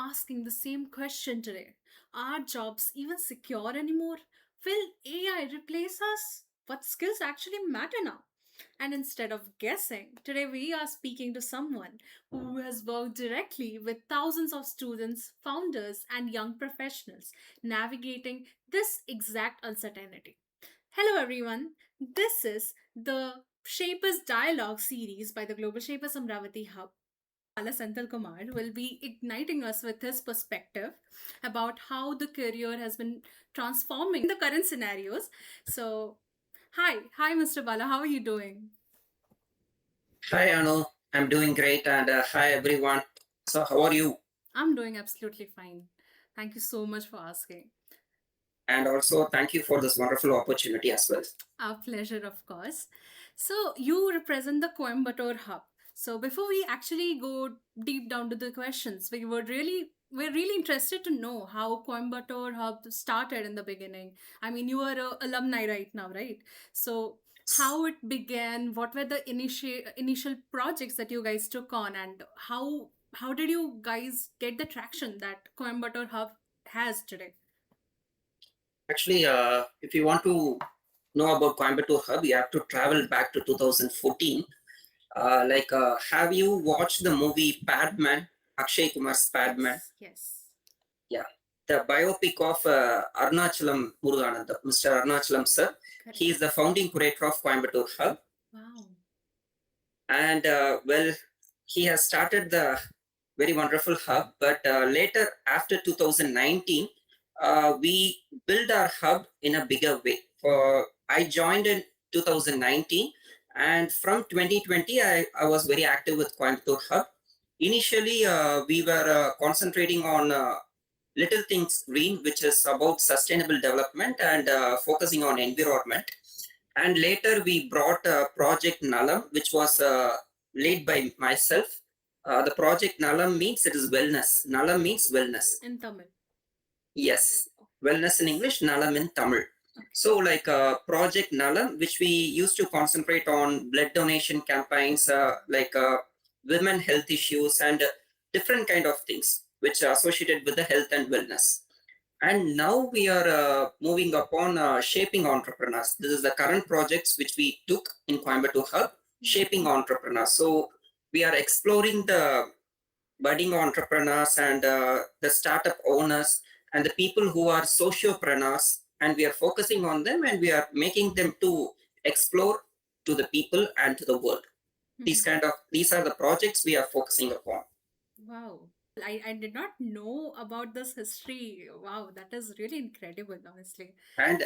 asking the same question today. Are jobs even secure anymore? Will AI replace us? What skills actually matter now? And instead of guessing, today we are speaking to someone who has worked directly with thousands of students, founders, and young professionals navigating this exact uncertainty. Hello, everyone. This is the Shapers Dialogue series by the Global Shapers Amaravati Hub. Bala Senthil Kumar will be igniting us with his perspective about how the career has been transforming in the current scenarios. So, hi, Mr. Bala. How are you doing? Hi Anu, I'm doing great and hi everyone. So how are you? I'm doing absolutely fine. Thank you so much for asking. And also thank you for this wonderful opportunity as well. Our pleasure, of course. So, you represent the Coimbatore Hub. So, before we actually go deep down to the questions, we're really interested to know how Coimbatore Hub started in the beginning. I mean, you are a alumni right now, right? So, how it began, what were the initial projects that you guys took on, and how did you guys get the traction that Coimbatore Hub has today? Actually, if you want to know about Coimbatore Hub, you have to travel back to 2014. Have you watched the movie Padman, Akshay Kumar's Padman? Yes, yes. Yeah, the biopic of Arunachalam Murugananda, Mr. Arunachalam sir. Correct. He is the founding curator of Coimbatore Hub. Wow. And he has started the very wonderful hub, but later after 2019 we built our hub in a bigger way. I joined in 2019, and from 2020 I was very active with Coimbatore Hub. Initially we were concentrating on Little Things Green, which is about sustainable development and focusing on environment. And later we brought Project Nalam, which was led by myself. The project Nalam means it is wellness. Nalam means wellness. In Tamil. Yes, wellness in English, Nalam in Tamil. So Project Nalam, which we used to concentrate on blood donation campaigns, women health issues and different kind of things which are associated with the health and wellness. And now we are moving upon shaping entrepreneurs. This is the current projects which we took in Coimbatore Hub, shaping entrepreneurs. So we are exploring the budding entrepreneurs and the startup owners and the people who are sociopreneurs, and we are focusing on them and we are making them to explore to the people and to the world. These are the projects we are focusing upon. Wow. I did not know about this history. Wow, that is really incredible, honestly. And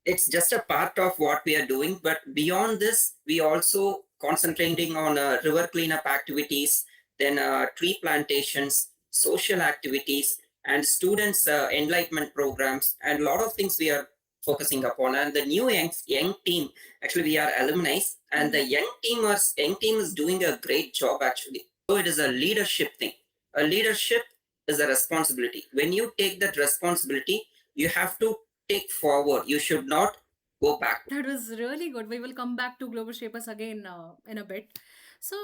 it's just a part of what we are doing, but beyond this we also concentrating on river cleanup activities, then tree plantations, social activities, and students enlightenment programs, and a lot of things we are focusing upon. And the new young team, actually we are alumni, and the young team is doing a great job actually. So it is a leadership thing. A leadership is a responsibility. When you take that responsibility, you have to take forward. You should not go back. That was really good. We will come back to Global Shapers again in a bit. So,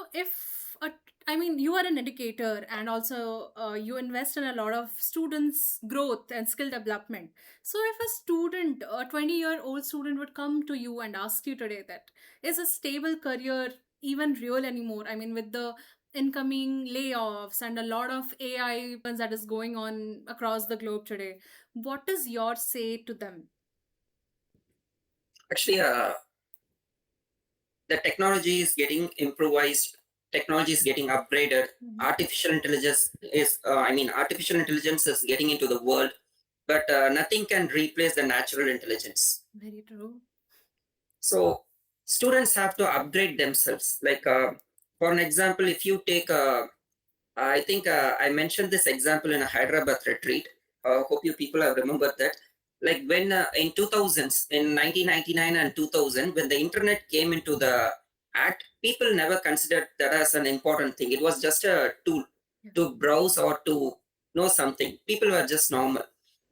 I mean, you are an educator and also you invest in a lot of students' growth and skill development. So, if a student, a 20-year-old student, would come to you and ask you today that is a stable career even real anymore? I mean, with the incoming layoffs and a lot of AI that is going on across the globe today, what is your say to them? Actually, the technology is getting improvised. Technology is getting upgraded. Artificial intelligence is getting into the world, but nothing can replace the natural intelligence. Very true. So students have to upgrade themselves. For an example, if you take I think I mentioned this example in a Hyderabad retreat. Hope you people have remembered that. Like when in 2000s, in 1999 and 2000, when the internet came into the act, people never considered that as an important thing. It was just a tool to browse or to know something. People were just normal.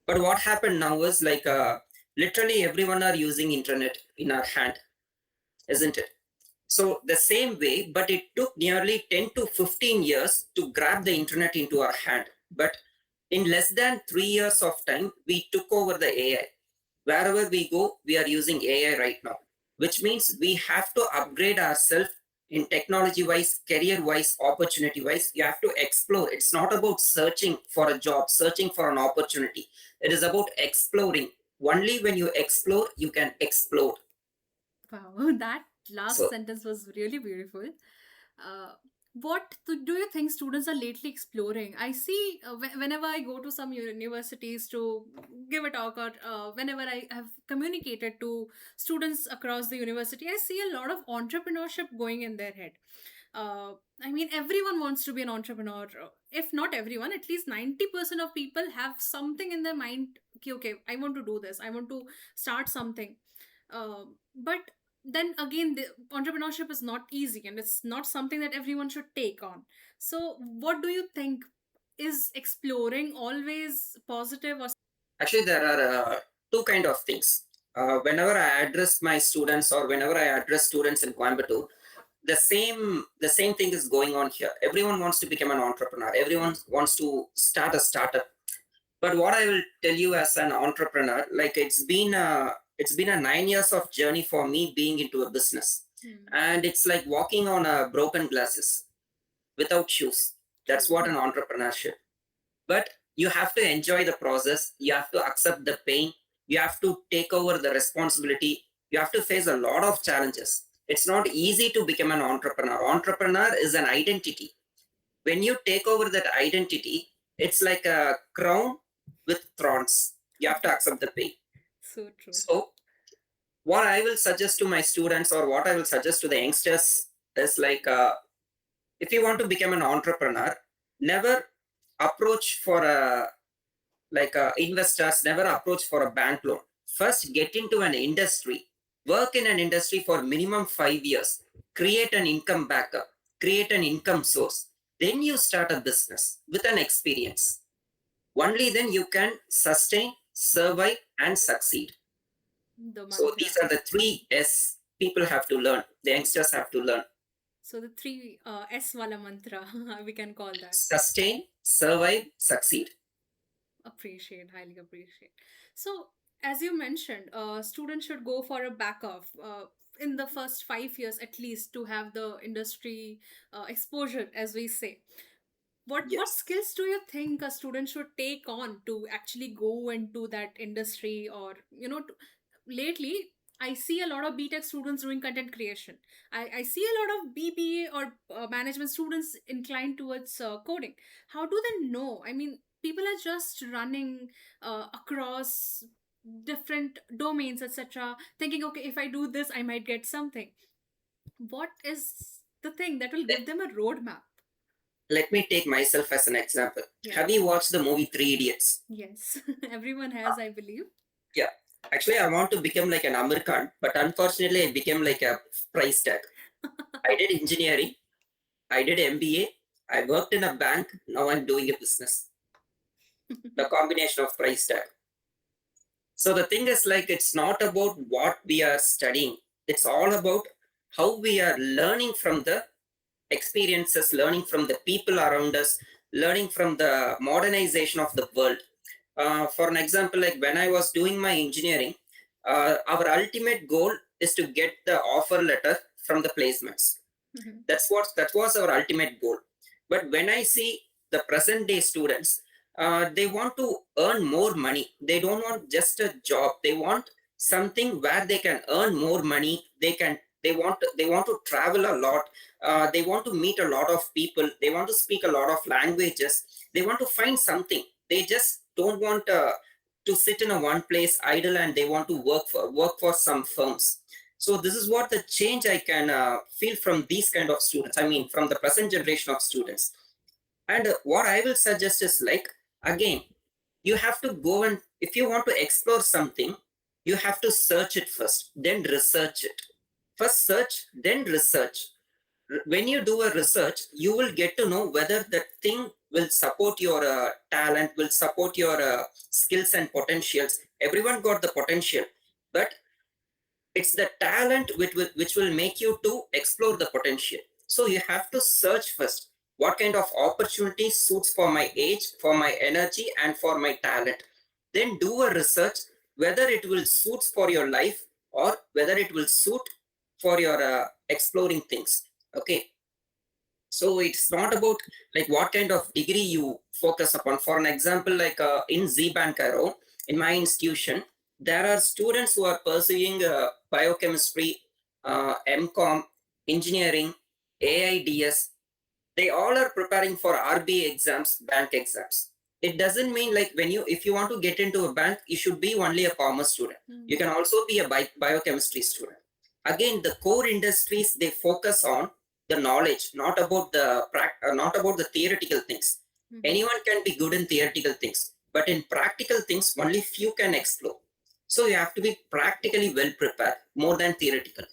But what happened now is literally everyone are using internet in our hand, isn't it? So the same way, but it took nearly 10 to 15 years to grab the internet into our hand. But In less than 3 years of time, we took over the AI. Wherever we go, we are using AI right now, which means we have to upgrade ourselves in technology wise, career wise, opportunity wise. You have to explore. It's not about searching for a job, searching for an opportunity. It is about exploring. Only when you explore, you can explode. Wow, that last So sentence was really beautiful. Uh, do you think students are lately exploring? I see whenever I go to some universities to give a talk, or whenever I have communicated to students across the university, I see a lot of entrepreneurship going in their head. Uh, I mean, everyone wants to be an entrepreneur. If not everyone, at least 90% of people have something in their mind. Okay, I want to do this. I want to start something. But then again, the entrepreneurship is not easy, and it's not something that everyone should take on. So what do you think? Is exploring always positive, or actually, there are two kind of things. Whenever I address my students or whenever I address students in Coimbatore, the same thing is going on here. Everyone wants to become an entrepreneur. Everyone wants to start a startup. But what I will tell you as an entrepreneur, like it's been a 9 years of journey for me being into a business, and it's like walking on a broken glasses without shoes. That's what an entrepreneurship. But you have to enjoy the process. You have to accept the pain. You have to take over the responsibility. You have to face a lot of challenges. It's not easy to become an entrepreneur. Entrepreneur is an identity. When you take over that identity, it's like a crown with thorns. You have to accept the pain. so true? So what I will suggest to my students, or what I will suggest to the youngsters, is like, if you want to become an entrepreneur, never approach for a, like, investors, never approach for a bank loan. First, get into an industry, work in an industry for minimum 5 years, create an income backup, create an income source. Then you start a business with an experience. Only then you can sustain, survive, and succeed. The So mantra. these are the three S people have to learn. The youngsters have to learn: So the three S wala mantra, we can call that. sustain, survive, succeed. Appreciate, highly appreciate. So as you mentioned, students should go for a backup in the first 5 years at least, to have the industry exposure, as we say. What Yes. skills do you think a student should take on to actually go into that industry? Or lately I see a lot of BTech students doing content creation. I see a lot of BBA or management students inclined towards coding. How do they know? I mean, people are just running across different domains, etc., thinking, okay, if I do this I might get something. What is the thing that will Let, give them a roadmap? let me take myself as an example. Yeah. Have you watched the movie Three Idiots? Yes, everyone has, I believe. Yeah. Actually, I want to become like an American, but unfortunately, I became like a price tag. I did engineering, I did MBA, I worked in a bank, now I'm doing a business. The combination of price tag. So the thing is, like, it's not about what we are studying, it's all about how we are learning from the experiences, learning from the people around us, learning from the modernization of the world. For an example, like when I was doing my engineering, our ultimate goal is to get the offer letter from the placements. That was our ultimate goal. But when I see the present day students, they want to earn more money. They don't want just a job. They want something where they can earn more money. They want to travel a lot. They want to meet a lot of people. They want to speak a lot of languages. They want to find something. They just don't want to sit in a one place idle, and they want to work for some firms. So this is what the change I can feel from these kind of students. I mean, from the present generation of students. And what I will suggest is, like, again, you have to go, and if you want to explore something, you have to search it first, then research it. First search, then research. When you do a research, you will get to know whether that thing will support your talent, will support your skills and potentials. Everyone got the potential, but it's the talent which will make you to explore the potential. So you have to search first. what kind of opportunity suits for my age, for my energy, and for my talent. Then do a research whether it will suit for your life or whether it will suit for your exploring things. Okay, so it's not about like what kind of degree you focus upon. For an example, like in Z-Bank Cairo, in my institution, there are students who are pursuing biochemistry, MCom, engineering, AIDS. They all are preparing for RBA exams, bank exams. It doesn't mean like if you want to get into a bank, you should be only a commerce student. You can also be a biochemistry student. Again, the core industries, they focus on the knowledge, not about not about the theoretical things. Anyone can be good in theoretical things, but in practical things, only few can explore. So you have to be practically well prepared, more than theoretical.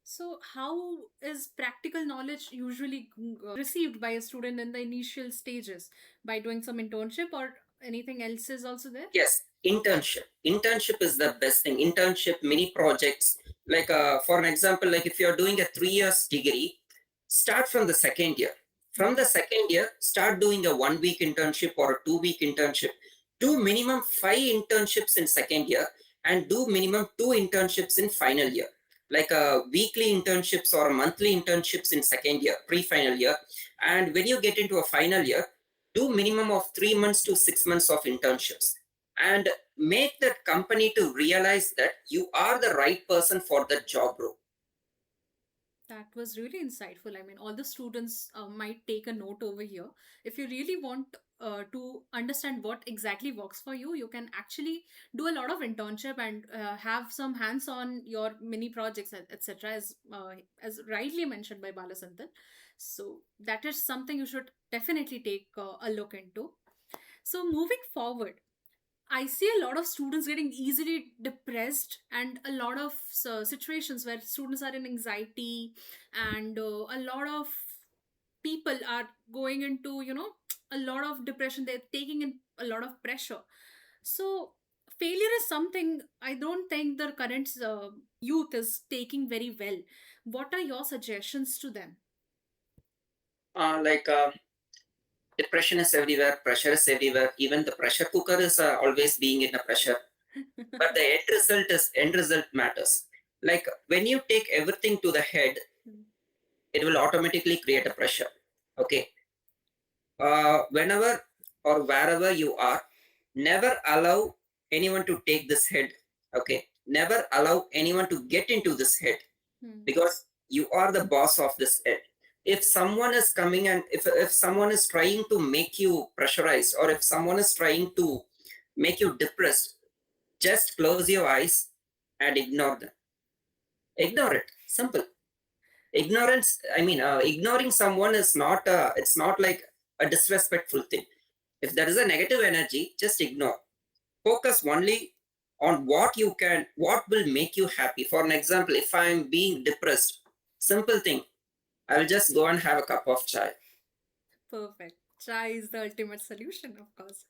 So, how is practical knowledge usually received by a student in the initial stages? By doing some internship or anything else is also there? Yes, internship. Internship is the best thing. Internship, mini projects. Like for an example, like if you're doing a 3 years degree, start from the second year. From the second year, start doing a 1 week internship or a 2 week internship. Do minimum 5 internships in second year and do minimum 2 internships in final year. Like weekly internships or monthly internships in second year, pre-final year. And when you get into a final year, do minimum of 3 months to 6 months of internships and make that company to realize that you are the right person for that job role. That was really insightful. I mean, all the students might take a note over here. If you really want to understand what exactly works for you, you can actually do a lot of internship and have some hands-on your mini projects, etc. As rightly mentioned by Bala Senthil. So that is something you should definitely take a look into. So moving forward, I see a lot of students getting easily depressed, and a lot of situations where students are in anxiety, and a lot of people are going into, a lot of depression. They're taking in a lot of pressure. So, failure is something I don't think the current youth is taking very well. What are your suggestions to them? Like depression is everywhere, pressure is everywhere. Even the pressure cooker is always being in a pressure. But the end result matters. Like when you take everything to the head, it will automatically create a pressure. Okay. Whenever or wherever you are, never allow anyone to take this head. Okay. Never allow anyone to get into this head because you are the boss of this head. If someone is coming and if someone is trying to make you pressurized or if someone is trying to make you depressed, just close your eyes and ignore them. Ignore it. Simple. Ignorance, I mean, ignoring someone is not, it's not like a disrespectful thing. If there is a negative energy, just ignore. Focus only on what will make you happy. For an example, if I'm being depressed, simple thing, I'll just go and have a cup of chai. Perfect. Chai is the ultimate solution, of course.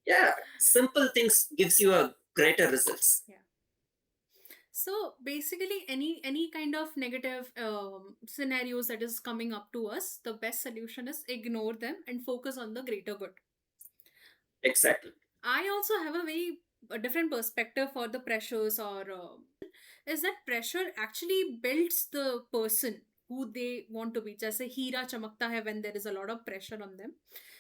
Yeah, simple things gives you a greater results. Yeah. So basically, any kind of negative scenarios that is coming up to us, the best solution is ignore them and focus on the greater good. Exactly. I also have a different perspective for the pressures, or is that pressure actually builds the person who they want to be. Just say Hira chamakta hai when there is a lot of pressure on them.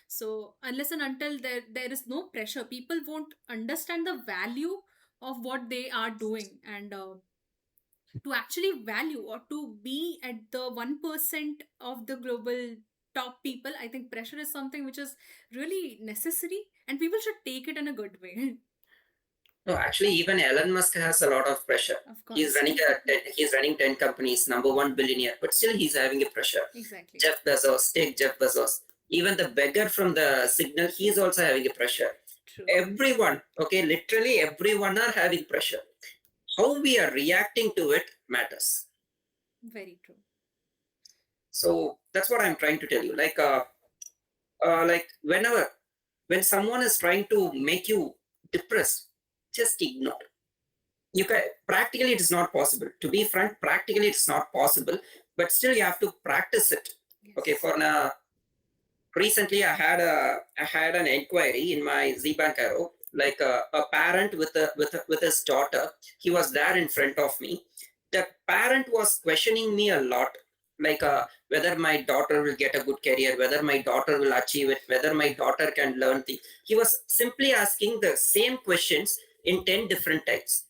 So unless and until there is no pressure, people won't understand the value of what they are doing, and to actually value or to be at the 1% of the global top people, I think pressure is something which is really necessary, and people should take it in a good way. No, actually, even Elon Musk has a lot of pressure. Of course. He's running 10 companies, #1 billionaire, but still he's having a pressure. Exactly. Jeff Bezos, take Jeff Bezos. Even the beggar from the signal, he's also having a pressure. True. Everyone, okay, literally everyone are having pressure. How we are reacting to it matters. Very true. So that's what I'm trying to tell you. Like when someone is trying to make you depressed, just ignore. You can practically it is not possible. To be frank, practically it's not possible, but still you have to practice it. Yes. Okay, Recently I had an inquiry in my zbank arrow, like a parent with his daughter. He was there in front of me. The parent was questioning me a lot, like whether my daughter will get a good career, whether my daughter will achieve it, whether my daughter can learn things. He was simply asking the same questions in 10 different types.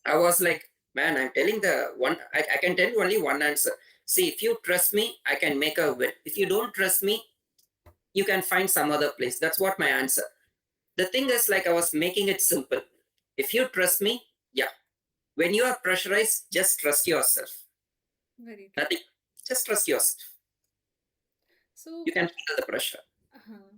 I was like, man, I'm telling the one, I can tell you only one answer. See, if you trust me, I can make a win. If you don't trust me, you can find some other place. That's what my answer. The thing is, like, I was making it simple. If you trust me, yeah. When you are pressurized, just trust yourself. Very true. Nothing. Just trust yourself. So, You can handle the pressure. uh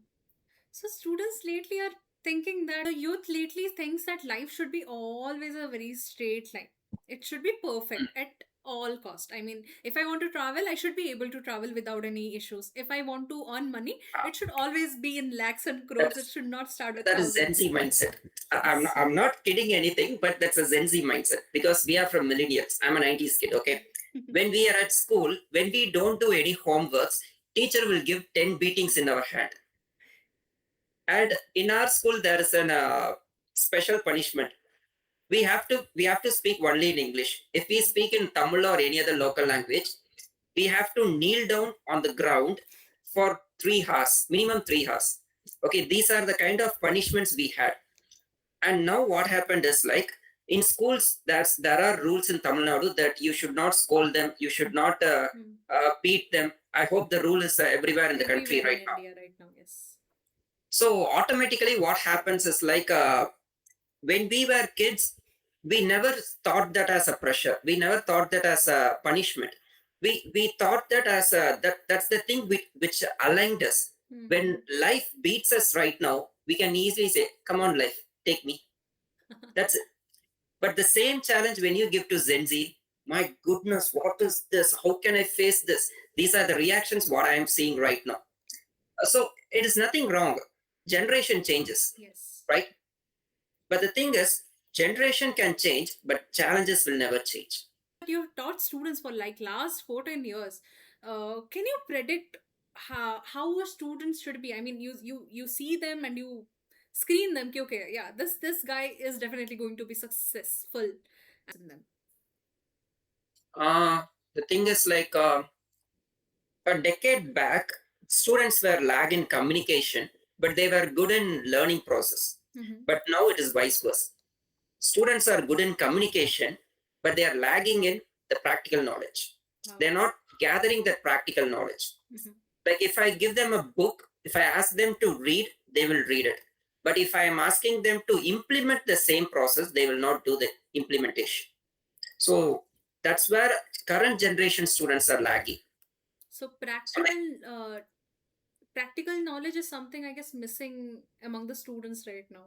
so students lately are thinking that the youth lately thinks that life should be always a very straight line. It should be Mm. perfect at all cost. I mean, if I want to travel, I should be able to travel without any issues. If I want to earn money, Ah, it should always be in lakhs and crores. It that's should not start with that is Gen thousands. Z mindset. Yes. I'm not kidding anything, but that's a Gen Z mindset because we are from millennials. I'm a 90s kid, okay? When we are at school, when we don't do any homeworks, teacher will give 10 beatings in our hand. And in our school, there is an special punishment. We have to speak only in English. If we speak in Tamil or any other local language, we have to kneel down on the ground for 3 hours, minimum 3 hours. Okay, these are the kind of punishments we had. And now what happened is, like, in schools, there are rules in Tamil Nadu that you should not scold them, you should not Hmm. beat them. I hope the rule is everywhere in the country Everywhere in right now. India right now, yes. So automatically what happens is, like, when we were kids, we never thought that as a pressure. We never thought that as a punishment. We thought that as that's the thing which aligned us. When Hmm. life beats us right now, we can easily say, "Come on, life, take me." That's it. But the same challenge when you give to Gen Z, my goodness, what is this? How can I face this? These are the reactions what I am seeing right now. So it is nothing wrong. Generation changes, Yes. right? But the thing is, generation can change, but challenges will never change. You've taught students for like last 14 years. Can you predict how a student should be? I mean, you see them and you screen them. Okay, okay, yeah, this guy is definitely going to be successful in them. Uh, the thing is, like, a decade back, students were lag in communication, but they were good in learning process. Mm-hmm. But now it is vice versa. Students are good in communication, but they are lagging in the practical knowledge. Wow. They're not gathering that practical knowledge. Mm-hmm. Like, if I give them a book, if I ask them to read, they will read it. But if I am asking them to implement the same process, they will not do the implementation. So that's where current generation students are lagging. So So, like, practical knowledge is something I guess missing among the students right now.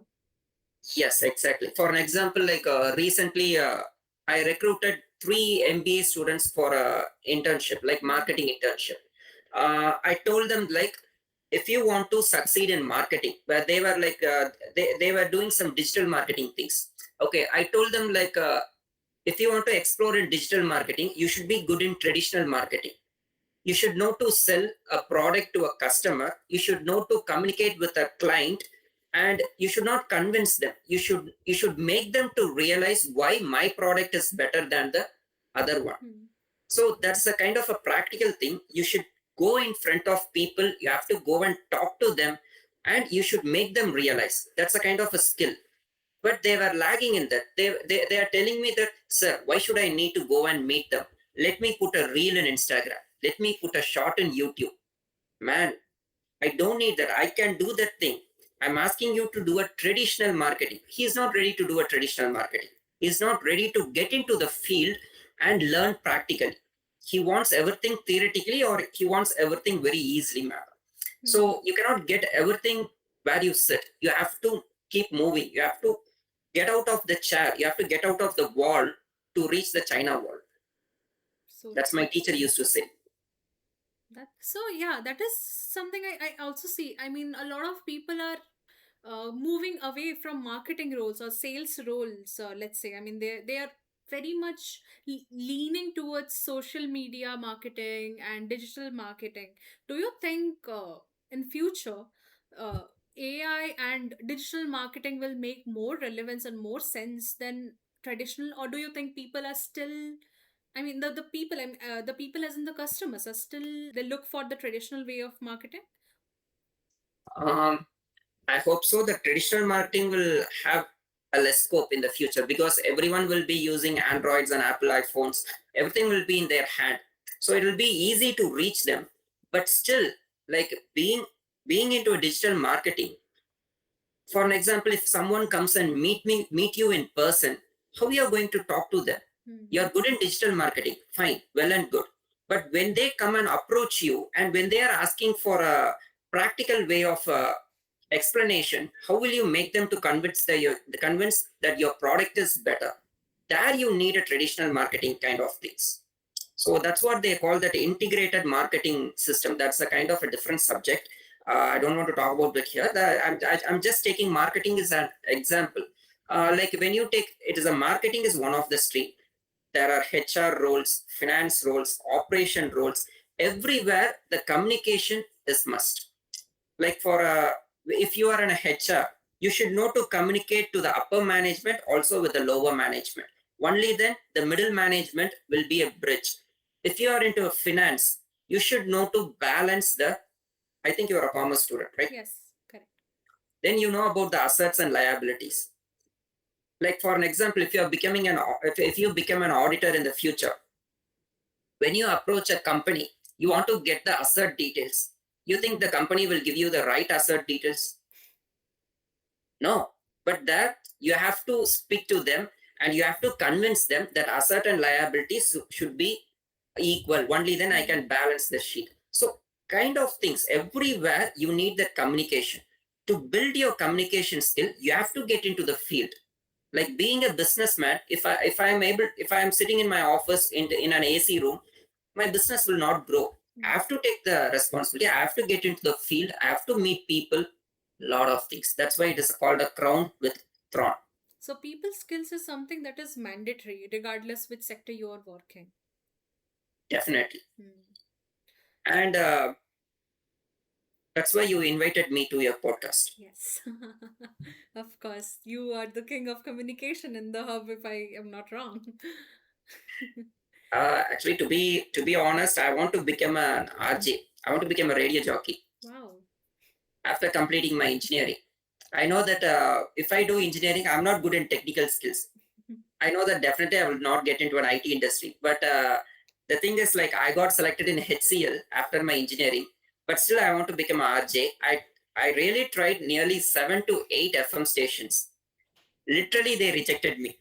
yes, exactly. For an example, like, recently, I recruited 3 MBA students for a internship, like Mm-hmm. marketing internship. I told them, like, if you want to succeed in marketing, where they were like, they were doing some digital marketing things. Okay, I told them, like, if you want to explore in digital marketing, you should be good in traditional marketing. You should know to sell a product to a customer. You should know to communicate with a client, and you should not convince them. You should make them to realize why my product is better than the other one. Hmm. So that's a kind of a practical thing. You should go in front of people, you have to go and talk to them, and you should make them realize. That's a kind of a skill. But they were lagging in that. They are telling me that, sir, why should I need to go and meet them? Let me put a reel in Instagram. Let me put a short in YouTube. Man, I don't need that. I can do that thing. I'm asking you to do a traditional marketing. He's not ready to do a traditional marketing. He's not ready to get into the field and learn practically. He wants everything theoretically, or he wants everything very easily, man. Hmm. So you cannot get everything where you sit. You have to keep moving. You have to get out of the chair. You have to get out of the wall to reach the China wall. So That's true. my teacher used to say. That so yeah, that is something I also see. I mean, a lot of people are moving away from marketing roles or sales roles. Let's say, I mean, they are very much leaning towards social media marketing and digital marketing. Do you think in future uh, AI and digital marketing will make more relevance and more sense than traditional, or do you think people are still, I mean, the people, the people as in the customers are still, they look for the traditional way of marketing? Um, I hope so. The traditional marketing will have a less scope in the future because everyone will be using Androids and Apple iPhones. Everything will be in their hand, so it will be easy to reach them. But still, like being into a digital marketing, for an example, if someone comes and meet you in person, how you are going to talk to them? You are good in digital marketing, fine, well and good. But when they come and approach you, and when they are asking for a practical way of explanation, how will you make them to convince that your product is better? There you need a traditional marketing kind of things. So that's what they call that integrated marketing system. That's a kind of a different subject. I don't want to talk about it here. I'm just taking marketing as an example. Like when you take it is a marketing is one of the stream. There are HR roles, finance roles, operation roles. Everywhere the communication is must. Like for a if you are in a HR, you should know to communicate to the upper management also with the lower management. Only then the middle management will be a bridge. If you are into a finance, you should know to balance the, I think you are a commerce student, right? Yes, correct. Then you know about the assets and liabilities. Like for an example, if you are becoming if you become an auditor in the future, when you approach a company, you want to get the asset details. You think the company will give you the right asset details? No, but that you have to speak to them and you have to convince them that asset and liabilities should be equal. Only then I can balance the sheet. So, kind of things everywhere you need that communication. To build your communication skill, you have to get into the field. Like being a businessman, if I am sitting in my office in an AC room, my business will not grow. I have to take the responsibility. I have to get into the field. I have to meet people. Lot of things. That's why it is called a crown with thorn. So people skills is something that is mandatory regardless which sector you are working. Definitely. Hmm. And that's why you invited me to your podcast. Yes. Of course, you are the king of communication in the hub, if I am not wrong. Actually, to be honest, I want to become an RJ. I want to become a radio jockey Wow. after completing my engineering. I know that if I do engineering, I'm not good in technical skills. I know that definitely I will not get into an IT industry. But the thing is, like, I got selected in HCL after my engineering, but still I want to become a RJ. I really tried nearly 7 to 8 FM stations. Literally, they rejected me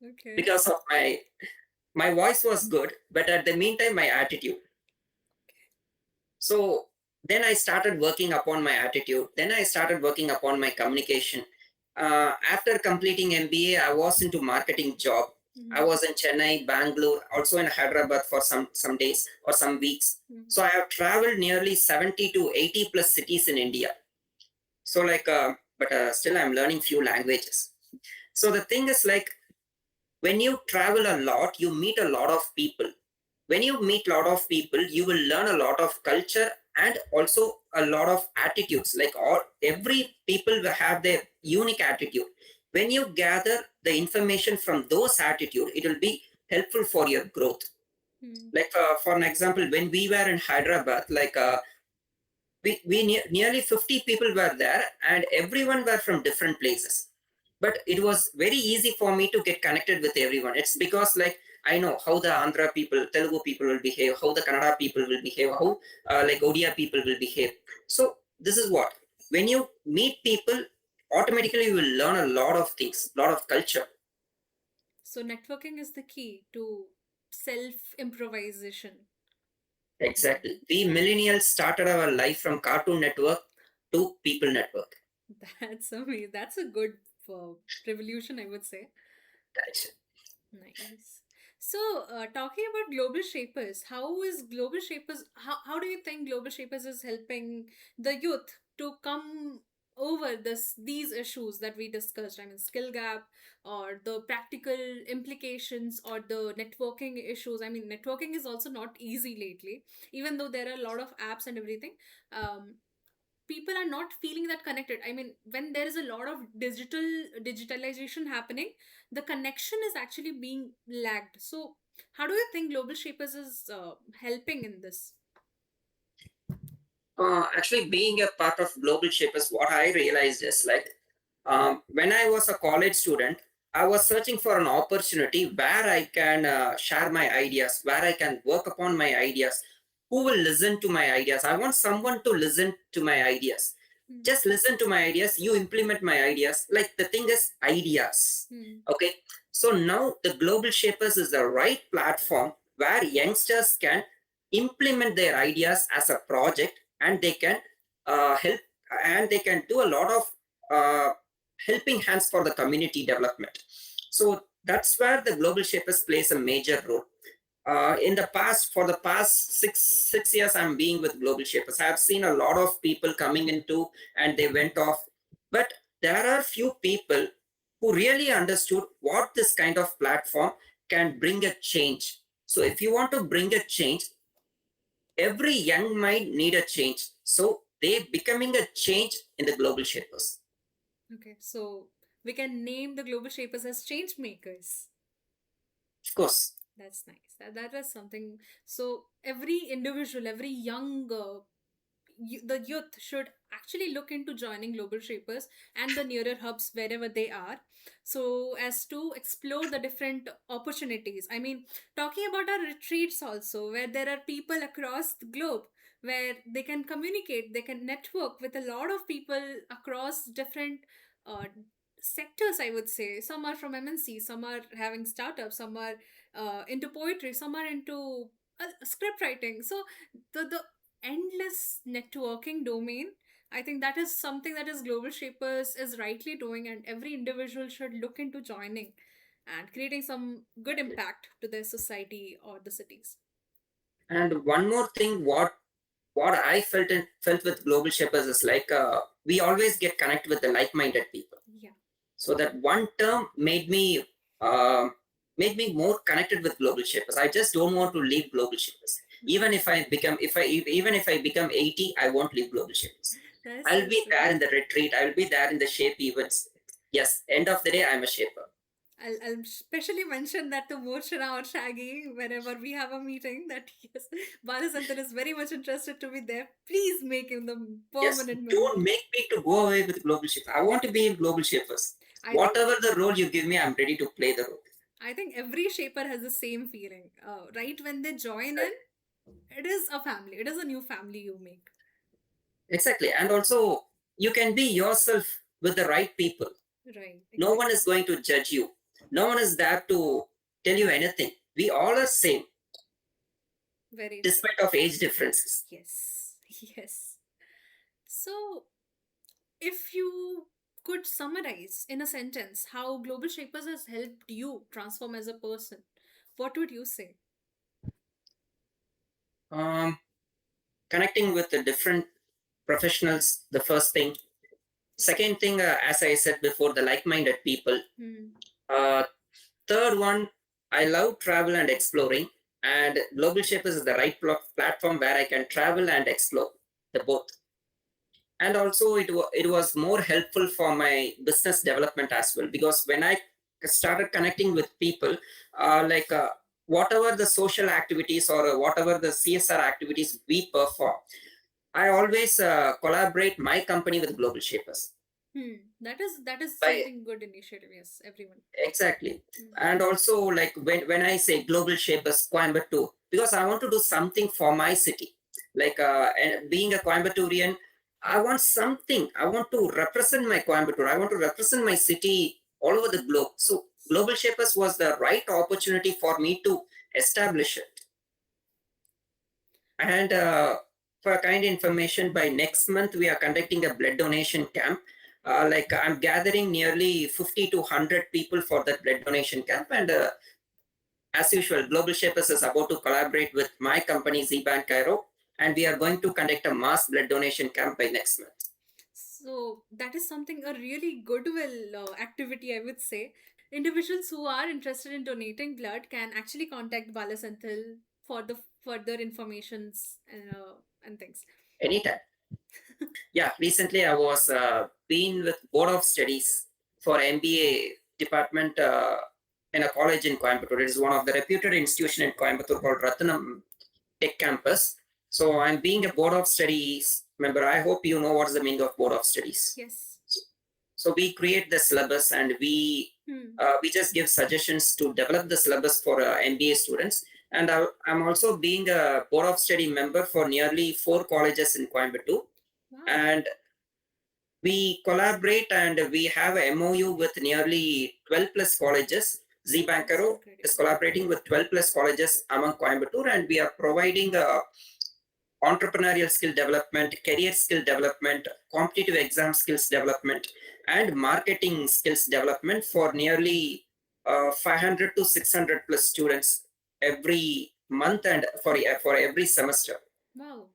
Okay. because of my voice was good, but at the meantime, my attitude. So then I started working upon my attitude. Then I started working upon my communication. After completing MBA, I was into marketing job. I was in Chennai, Bangalore, also in Hyderabad for some days or some weeks. So I have traveled nearly 70 to 80 plus cities in India. So like, but still I'm learning few languages. So the thing is like, when you travel a lot, you meet a lot of people. When you meet a lot of people, you will learn a lot of culture and also a lot of attitudes. Like all every people will have their unique attitude. When you gather the information from those attitude, it will be helpful for your growth. Like for an example, when we were in Hyderabad, like nearly 50 people were there and everyone were from different places, but it was very easy for me to get connected with everyone. It's because like I know how the Andhra people, Telugu people will behave, how the Kannada people will behave, how like Odia people will behave. So this is what, when you meet people, automatically you will learn a lot of things, lot of culture. So networking is the key to self improvisation. Exactly. We millennials started our life from Cartoon Network to People Network. That's amazing. That's a good revolution, I would say. That's Nice. So, talking about Global Shapers, how is Global Shapers, how do you think Global Shapers is helping the youth to come over these issues that we discussed. I mean, skill gap, or the practical implications, or the networking issues. I mean, networking is also not easy lately, even though there are a lot of apps and everything. um, People are not feeling that connected. I mean, when there is a lot of digitalization happening, the connection is actually being lagged. So how do you think Global Shapers is helping in this? Actually, being a part of Global Shapers, what I realized is like when I was a college student, I was searching for an opportunity where I can share my ideas, where I can work upon my ideas. Who will listen to my ideas? I want someone to listen to my ideas. Hmm. Just listen to my ideas. You implement my ideas. Like the thing is ideas. Hmm. Okay. So now the Global Shapers is the right platform where youngsters can implement their ideas as a project, and they can help, and they can do a lot of uh, helping hands for the community development. So that's where the Global Shapers plays a major role. In the past, for the past six years, I'm being with Global Shapers. I've seen a lot of people coming into and they went off, but there are few people who really understood what this kind of platform can bring a change. So if you want to bring a change, every young mind need a change. So they becoming a change in the Global Shapers. Okay, so we can name the Global Shapers as change makers. Of course. That's nice. That is something. So every individual, every young the youth should actually look into joining Global Shapers and the nearer hubs wherever they are, so as to explore the different opportunities. I mean, talking about our retreats also, where there are people across the globe, where they can communicate, they can network with a lot of people across different uh, sectors. I would say some are from MnC, some are having startups, some are into poetry, some are into script writing. So the endless networking domain, I think that is something that is Global Shapers is rightly doing, and every individual should look into joining and creating some good impact to their society or the cities. And one more thing, what I felt with Global Shapers is like we always get connected with the like-minded people. Yeah. So that one term uh, made me more connected with Global Shapers. I just don't want to leave Global Shapers. Even if I become, if I even if I become 80, I won't leave Global Shapers. That is I'll so be sweet. there in the retreat. I'll be there in the shape events. Yes, end of the day, I'm a shaper. I'll specially mention that to Morshana or Shaggy whenever we have a meeting, that yes, Bala Senthil is very much interested to be there. Please make him the Yes, permanent member. don't make me to go away with Global Shapers. I want to be in Global Shapers. I think Whatever the role you give me, I'm ready to play the role. I think every shaper has the same feeling. Right when they join in, it is a family. It is a new family you make. Exactly. And also, you can be yourself with the right people. Right, No one exactly. is going to judge you. No one is there to tell you anything. We all are same, Very true. despite of age differences. Yes, yes. So, if you could summarize in a sentence how Global Shapers has helped you transform as a person, what would you say? Um, Connecting with the different professionals, the first thing. Second thing, as I said before, the like-minded people. Hmm. Uh, Third one, I love travel and exploring, and Global Shapers is the right platform where I can travel and explore the both. And also, it was more helpful for my business development as well, because when I started connecting with people, like whatever the social activities or whatever the CSR activities we perform, I always collaborate my company with Global Shapers. Hmm. That is By something good initiative. Yes, everyone. Exactly. Hmm. And also, like when I say Global Shapers Coimbatore, because I want to do something for my city. Like and being a Coimbatorean, I want something. I want to represent my Coimbatore. I want to represent my city all over the globe. So Global Shapers was the right opportunity for me to establish it. And for kind information, by next month, we are conducting a blood donation camp. Like I'm gathering nearly 50 to 100 people for that blood donation camp. And as usual, Global Shapers is about to collaborate with my company, Z Bank Cairo. And we are going to conduct a mass blood donation camp by next month. So that is something a really goodwill activity, I would say. Individuals who are interested in donating blood can actually contact Bala Senthil for the further informations and things. Anytime. Yeah, recently I was been with Board of Studies for MBA department in a college in Coimbatore. It is one of the reputed institution in Coimbatore called Ratnam Tech Campus. So I'm being a Board of Studies member. I hope you know what's the meaning of Board of Studies. Yes. So we create the syllabus and we just give suggestions to develop the syllabus for MBA students. And I'm also being a Board of Study member for nearly 4 colleges in Coimbatore. Wow. And we collaborate and we have a MOU with nearly 12 plus colleges. Z Bankero is collaborating with 12 plus colleges among Coimbatore, and we are providing entrepreneurial skill development, career skill development, competitive exam skills development, and marketing skills development for nearly 500 to 600 plus students every month and for every semester. Wow.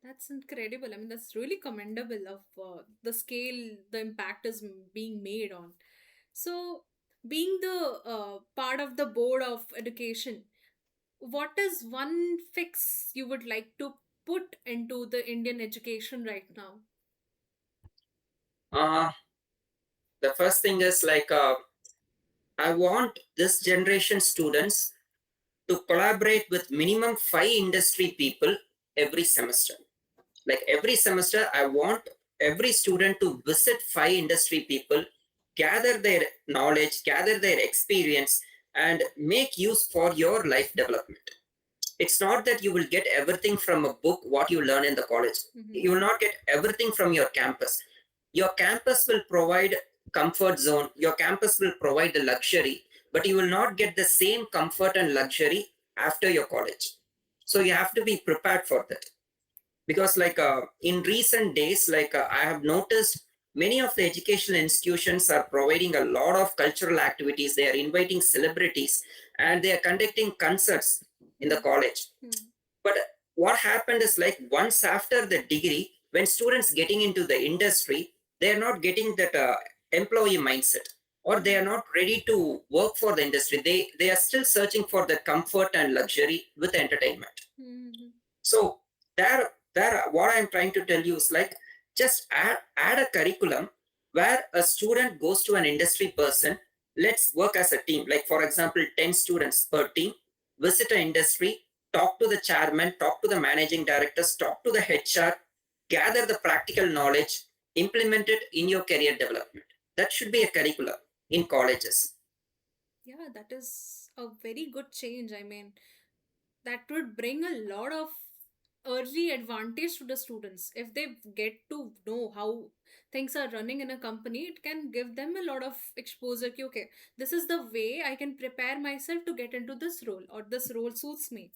That's incredible. I mean, that's really commendable of the scale the impact is being made on. So, being the part of the board of education, what is one fix you would like to put into the Indian education right now? Uh, the first thing is like I want this generation students to collaborate with minimum 5 industry people every semester. Like every semester, I want every student to visit 5 industry people, gather their knowledge, gather their experience, and make use for your life development. It's not that you will get everything from a book, what you learn in the college. You will not get everything from your campus. Your campus will provide comfort zone, your campus will provide the luxury, but you will not get the same comfort and luxury after your college. So you have to be prepared for that. Because like in recent days, like I have noticed many of the educational institutions are providing a lot of cultural activities. They are inviting celebrities and they are conducting concerts in the college. But what happened is like once after the degree, when students getting into the industry, they are not getting that employee mindset, or they are not ready to work for the industry. They are still searching for the comfort and luxury with entertainment. So there what I'm trying to tell you is like just add a curriculum where a student goes to an industry person. Let's work as a team. Like for example, 10 students per team, visit an industry, talk to the chairman, talk to the managing directors, talk to the HR, gather the practical knowledge, implement it in your career development. That should be a curriculum in colleges. Yeah, that is a very good change. I mean, that would bring a lot of early advantage to the students. If they get to know how things are running in a company, it can give them a lot of exposure. Ki, okay, this is the way I can prepare myself to get into this role, or this role suits me.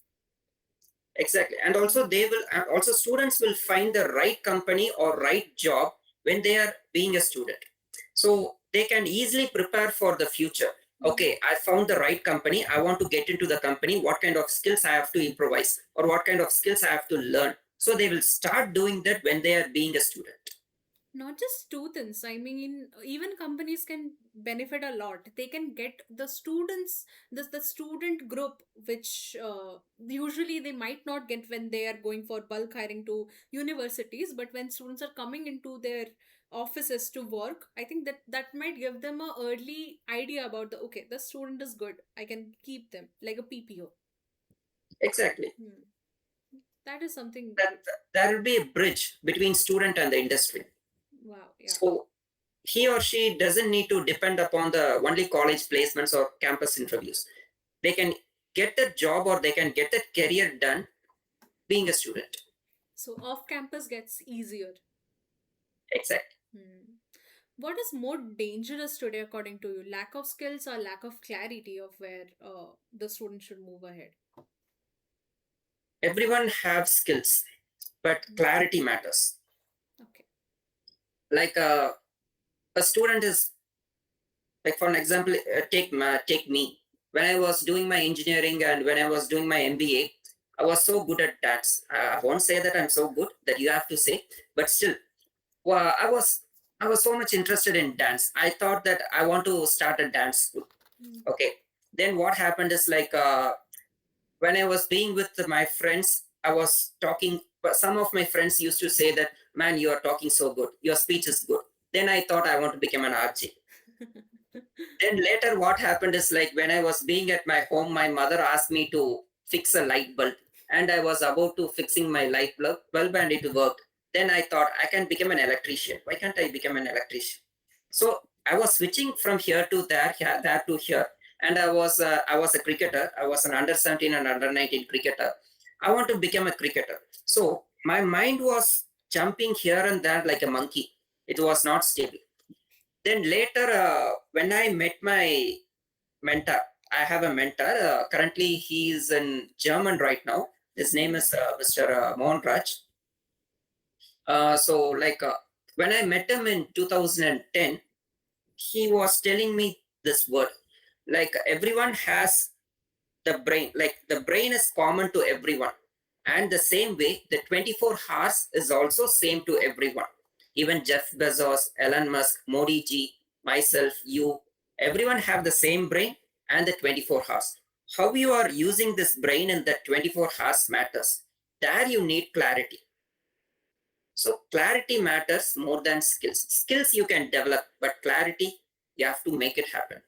Exactly. And also they will also students will find the right company or right job when they are being a student. So they can easily prepare for the future. Okay, I found the right company. I want to get into the company. What kind of skills I have to improvise or what kind of skills I have to learn. So they will start doing that when they are being a student. Not just students, I mean, even companies can benefit a lot. They can get the students, the student group, which usually they might not get when they are going for bulk hiring to universities, but when students are coming into their offices to work, I think that might give them a early idea about the, okay, the student is good, I can keep them like a PPO. Exactly. That is something That good. there will be a bridge between student and the industry. Wow, yeah. So he or she doesn't need to depend upon the only college placements or campus interviews. They can get a job or they can get a career done being a student. So off campus gets easier. Exactly. What is more dangerous today, according to you? Lack of skills or lack of clarity of where the student should move ahead? Everyone have skills, but clarity matters. Okay. Like a student is like for an example, take me. When I was doing my engineering and when I was doing my MBA, I was so good at that. I won't say that I'm so good that you have to say, but still well, I was so much interested in dance. I thought that I want to start a dance school. Mm. Okay. Then what happened is like when I was being with my friends, I was talking. But some of my friends used to say that, "Man, you are talking so good. Your speech is good." Then I thought I want to become an RJ. Then later, what happened is like when I was being at my home, my mother asked me to fix a light bulb, and I was about to fixing my light bulb, and it worked. Then I thought I can become an electrician. Why can't I become an electrician? So I was switching from there to here, and I was a cricketer. I was an under 17 and under 19 cricketer. I want to become a cricketer. So my mind was jumping here and there like a monkey. It was not stable. Then later, when I met my mentor, I have a mentor. Currently, he is in German right now. His name is Mr. Mohan Raj. So, when I met him in 2010, he was telling me this word. Like everyone has the brain, like the brain is common to everyone, and the same way the 24 hours is also same to everyone. Even Jeff Bezos, Elon Musk, Modi ji, myself, you, everyone have the same brain and the 24 hours. How you are using this brain in the 24 hours matters. There you need clarity. So clarity matters more than skills you can develop, but clarity, you have to make it happen.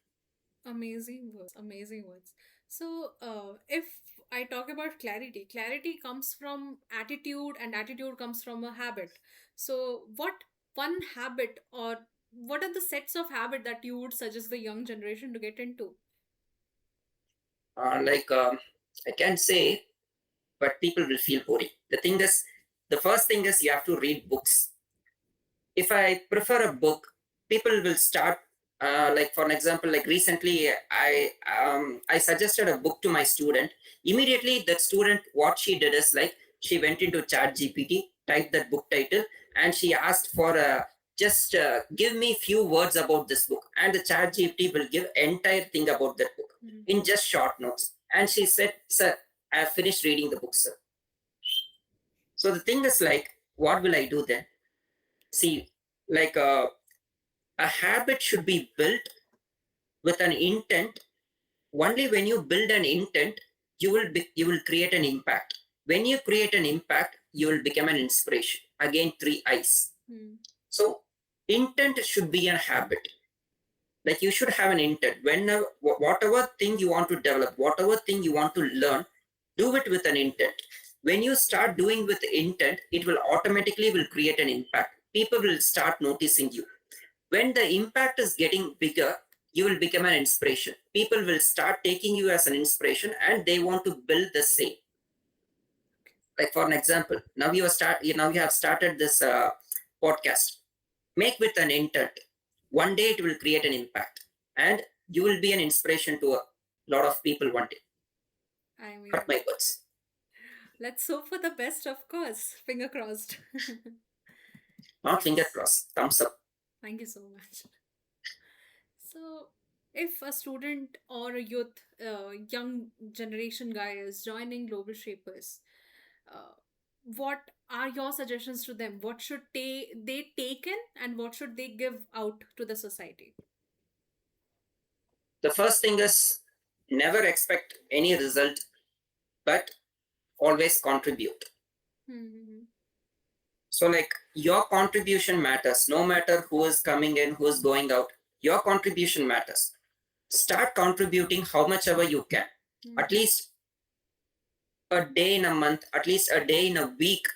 Amazing words, amazing words. So, if I talk about clarity, clarity comes from attitude, and attitude comes from a habit. So, what one habit, or what are the sets of habit that you would suggest the young generation to get into? Like I can say, but people will feel boring. The first thing is you have to read books. If I prefer a book, people will start. Like for an example, like recently, I suggested a book to my student. Immediately, that student, what she did is like she went into Chat GPT, typed that book title, and she asked for a just give me few words about this book, and the Chat GPT will give entire thing about that book Mhm. in just short notes. And she said, "Sir, I have finished reading the book, sir." So the thing is like, what will I do then? See, like a habit should be built with an intent. Only when you build an intent, you will create an impact. When you create an impact, you will become an inspiration. Again, three I's. Hmm. So intent should be a habit. Like you should have an intent. Whenever whatever thing you want to develop, whatever thing you want to learn, do it with an intent. When you start doing with intent, it will automatically will create an impact. People will start noticing you. When the impact is getting bigger, you will become an inspiration. People will start taking you as an inspiration, and they want to build the same. Like for an example, now you have started this podcast. Make with an intent. One day it will create an impact, and you will be an inspiration to a lot of people one day. I Cut mean, my words. let's hope for the best, of course. Finger crossed. Not finger Yes. cross, thumbs up. Thank you so much. So, if a student or a youth, young generation guy is joining Global Shapers, uh, what are your suggestions to them? What should they take in, and what should they give out to the society? The first thing is never expect any result, but always contribute. Mm-hmm. So, like, your contribution matters no matter who is coming in, who is going out. Your contribution matters. Start contributing how much ever you can. At least a day in a month, at least a day in a week,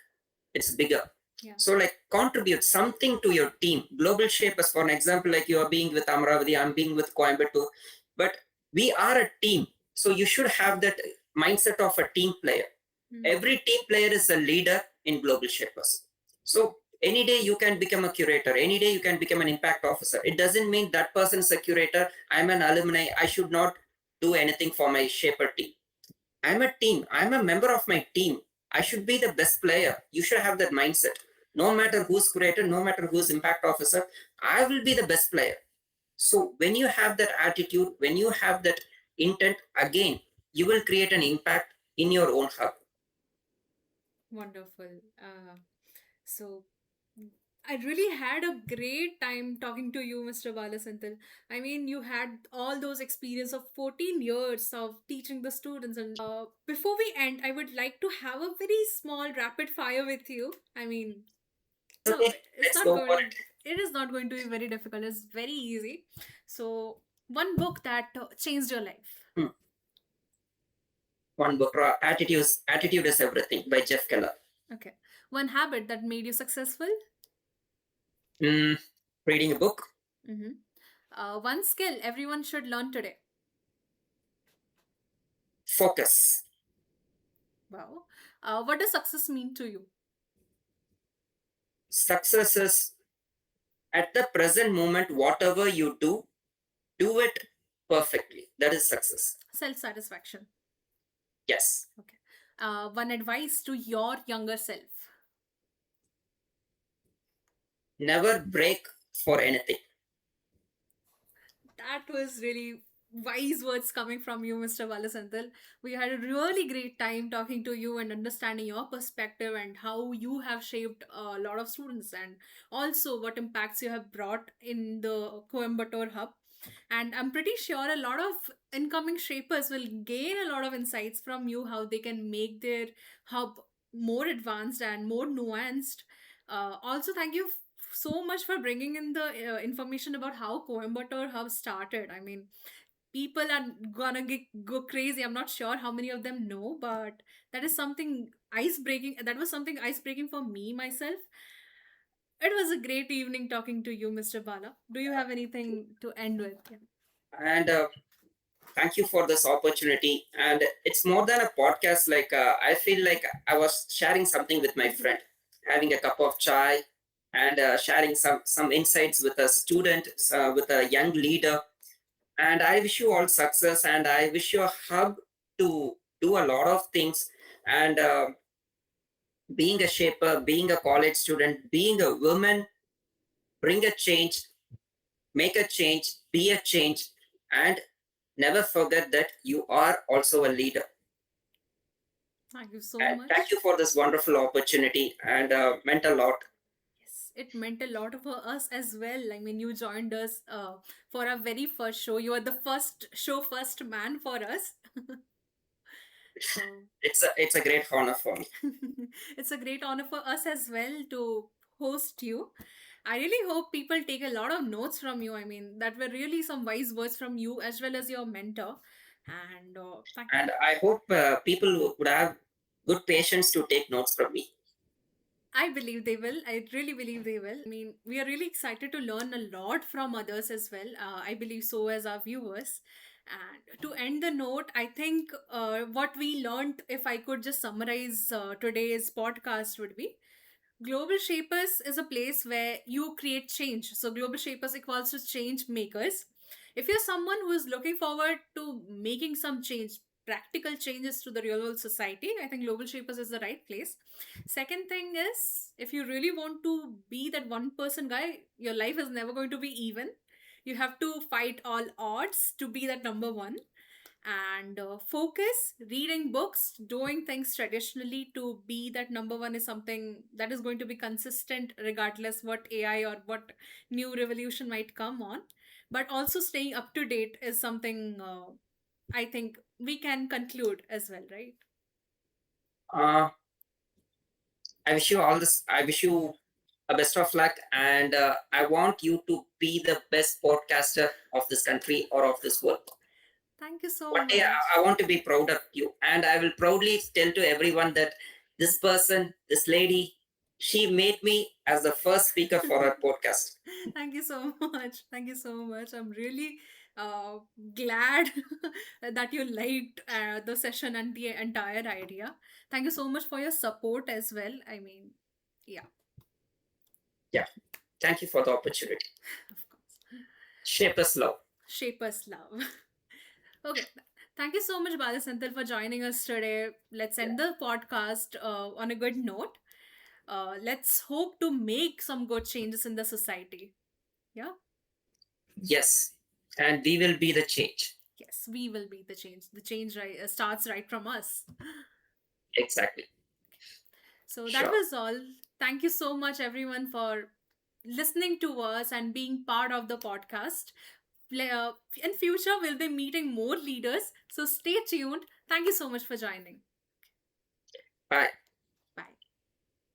it's bigger. Yeah. So, like, contribute something to your team. Global Shapers, for an example, like you are being with Amaravati, I'm being with Coimbatore, but we are a team. So, you should have that mindset of a team player. Every team player is a leader in Global Shapers. So any day you can become a curator, any day you can become an impact officer. It doesn't mean that person is a curator. I'm an alumni. I should not do anything for my shaper team. I'm a team. I'm a member of my team. I should be the best player. You should have that mindset. No matter who's curator, no matter who's impact officer, I will be the best player. So when you have that attitude, when you have that intent, again, you will create an impact in your own hub. Wonderful. So I really had a great time talking to you, Mr. Bala Senthil. I mean, you had all those experience of 14 years of teaching the students. And before we end, I would like to have a very small rapid fire with you. I mean, no, Okay, it's let's not go going for to. it. It is not going to be very difficult. It's very easy. So, one book that changed your life. Hmm. One book, Attitude is Everything by Jeff Keller. Okay. One habit that made you successful. Mm, Reading a book. Mm-hmm. One skill everyone should learn today. Focus. Wow. What does success mean to you? Success is at the present moment, whatever you do it perfectly. That is success. Self satisfaction. Yes. Okay. One advice to your younger self. Never break for anything. That was really wise words coming from you, Mr. Valasenthil. We had a really great time talking to you and understanding your perspective and how you have shaped a lot of students and also what impacts you have brought in the Coimbatore hub. And I'm pretty sure a lot of incoming shapers will gain a lot of insights from you how they can make their hub more advanced and more nuanced. Also, thank you so much for bringing in the information about how Coimbatore Hub started. I mean, people are gonna go crazy. I'm not sure how many of them know, but that is something ice breaking. That was something ice breaking for me myself. It was a great evening talking to you, Mr. Bala. Do you have anything to end with? Yeah. And thank you for this opportunity. And it's more than a podcast. Like I feel like I was sharing something with my friend, having a cup of chai, and sharing some insights with a student, with a young leader. And I wish you all success, and I wish you a hub to do a lot of things. And being a shaper, being a college student, being a woman, bring a change, make a change, be a change, and never forget that you are also a leader. Thank you so And much. thank you for this wonderful opportunity and meant a lot. Yes, it meant a lot for us as well. I mean, you joined us for our very first show. You are the first show, first man for us. So It's a great honor for me. it's a great honor for us as well to host you. I really hope people take a lot of notes from you. I mean, that were really some wise words from you as well as your mentor. And thank And I hope people would have good patience to take notes from me. I believe they will. I really believe they will. I mean, we are really excited to learn a lot from others as well. I believe so as our viewers. And to end the note, I think what we learned, if I could just summarize today's podcast, would be Global Shapers is a place where you create change. So, Global Shapers equals to change makers. If you're someone who is looking forward to making some change, practical changes to the real world society, I think Global Shapers is the right place. Second thing is, if you really want to be that one person guy, your life is never going to be even. You have to fight all odds to be that number one and focus reading books doing things traditionally to be that number one is something that is going to be consistent regardless what AI or what new revolution might come on, but also staying up to date is something I think we can conclude as well, right? Uh, I wish you all this. I wish you a best of luck, and I want you to be the best podcaster of this country or of this world. Thank you so One day much. I want to be proud of you, and I will proudly tell to everyone that this person, this lady, she made me as the first speaker for her podcast. Thank you so much. Thank you so much. I'm really uh, glad that you liked the session and the entire idea. Thank you so much for your support as well. I mean, yeah, Yeah, thank you for the opportunity. of course. Shape us love. Shape us love. Okay. Thank you so much, Bala Senthil, for joining us today. Let's Yeah. end the podcast on a good note. Let's hope to make some good changes in the society. Yeah. Yes, and we will be the change. Yes, we will be the change. The change starts right from us. Exactly. So that Sure. was all. Thank you so much, everyone, for listening to us and being part of the podcast. Uh, in future, we'll be meeting more leaders. So stay tuned. Thank you so much for joining. Bye.